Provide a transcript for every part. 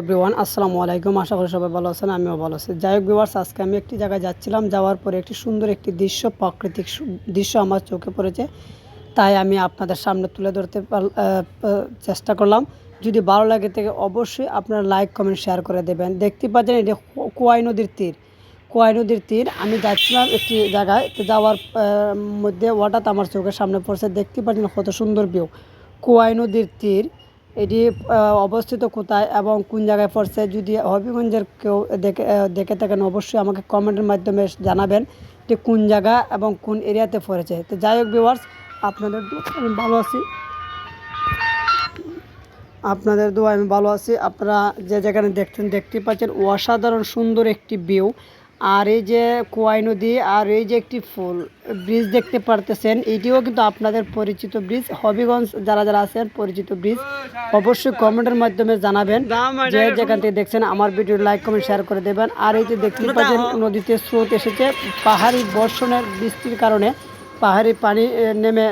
Everyone আসসালামু আলাইকুম। আশা করি সবাই ভালো আছেন, আমিও ভালো আছি। যাই হোক ভিউয়ার্স, আজকে আমি একটি জায়গায় যাচ্ছিলাম, যাওয়ার পরে একটি সুন্দর একটি দৃশ্য, প্রাকৃতিক দৃশ্য আমার চোখে পড়েছে, তাই আমি আপনাদের সামনে তুলে ধরতে চেষ্টা করলাম। যদি ভালো লাগে থেকে অবশ্যই আপনারা লাইক কমেন্ট শেয়ার করে দেবেন। দেখতে পাচ্ছেন এটি কোয়াই নদীর তীর। কোয়াই নদীর তীর আমি যাচ্ছিলাম একটি জায়গায়, তো যাওয়ার মধ্যে হঠাৎ আমার চোখের সামনে পড়ছে। দেখতে পাচ্ছেন কত সুন্দর ভিউ। কোয়াই নদীর তীর এটি অবস্থিত কোথায় এবং কোন জায়গায় পড়ছে, যদি হবিগঞ্জের কেউ দেখে থাকেন অবশ্যই আমাকে কমেন্টের মাধ্যমে জানাবেন যে কোন জায়গা এবং কোন এরিয়াতে পড়েছে। তো যাই হোক ভিউয়ার্স, আপনাদের আমি ভালো আছি, আপনাদের দোয়া আমি ভালো আছি। আপনারা যে যেখানে দেখতে পাচ্ছেন অসাধারণ সুন্দর একটি ভিউ। আর এই যে কোয়াই নদী, আর এই যে একটি ফুল ব্রিজ দেখতে পারতেছেন, এটিও কিন্তু আপনাদের পরিচিত ব্রিজ। হবিগঞ্জ যারা যারা আছেন পরিচিত ব্রিজ, অবশ্যই কমেন্টের মাধ্যমে জানাবেন যে যেখান থেকে দেখছেন। আমার ভিডিও লাইক কমেন্ট শেয়ার করে দেবেন। আর এই যে দেখতে পাচ্ছেন নদীতে স্রোত এসেছে, পাহাড়ি বর্ষণের বৃষ্টির কারণে পাহাড়ি পানি নেমে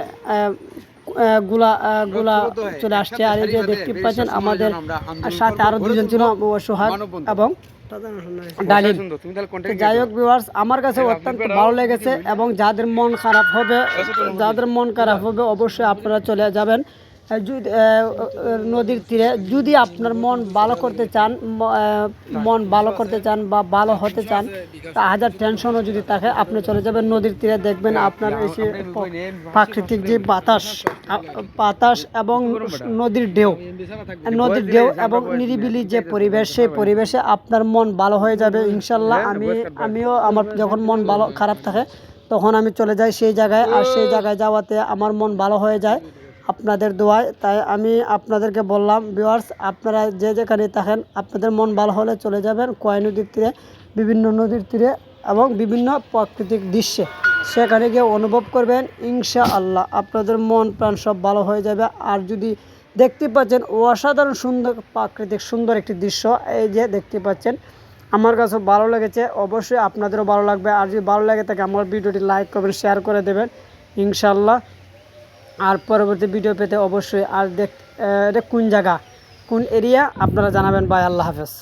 গুলা গুলা চলে আসছে। আর এই যে দেখতে পাচ্ছেন আমাদের সাথে আরো দুজন ছিল, সোহাগ এবং ডালিম। যাই হোক ভিউয়ার্স, আমার কাছে অত্যন্ত ভালো লেগেছে এবং যাদের মন খারাপ হবে অবশ্যই আপনারা চলে যাবেন নদীর তীরে। যদি আপনার মন ভালো করতে চান বা ভালো হতে চান, হাজার টেনশনও যদি থাকে, আপনি চলে যাবেন নদীর তীরে। দেখবেন আপনার এসে প্রাকৃতিক যে বাতাস এবং নদীর ঢেউ এবং নিরিবিলি যে পরিবেশ, সেই পরিবেশে আপনার মন ভালো হয়ে যাবে ইনশাল্লাহ। আমিও আমার যখন মন ভালো খারাপ থাকে তখন আমি চলে যাই সেই জায়গায়, আর সেই জায়গায় যাওয়াতে আমার মন ভালো হয়ে যায় আপনাদের দোয়ায়। তাই আমি আপনাদেরকে বললাম ভিউয়ার্স, আপনারা যে যেখানে থাকেন আপনাদের মন ভালো হলে চলে যাবেন কোয়াই নদীর তীরে, বিভিন্ন নদীর তীরে এবং বিভিন্ন প্রাকৃতিক দৃশ্যে, সেখানে গিয়ে অনুভব করবেন ইনশাআল্লাহ। আপনাদের মন প্রাণ সব ভালো হয়ে যাবে। আর যদি দেখতে পাচ্ছেন অসাধারণ সুন্দর প্রাকৃতিক সুন্দর একটি দৃশ্য, এই যে দেখতে পাচ্ছেন, আমার কাছে ভালো লেগেছে, অবশ্যই আপনাদেরও ভালো লাগবে। আর যদি ভালো লাগে থাকে আমার ভিডিওটি লাইক করবেন, শেয়ার করে দেবেন ইনশাআল্লাহ। আর পরবর্তী ভিডিও পেতে অবশ্যই, আর এটা কোন জায়গা কোন এরিয়া আপনারা জানাবেন। বাই, আল্লাহ হাফেজ।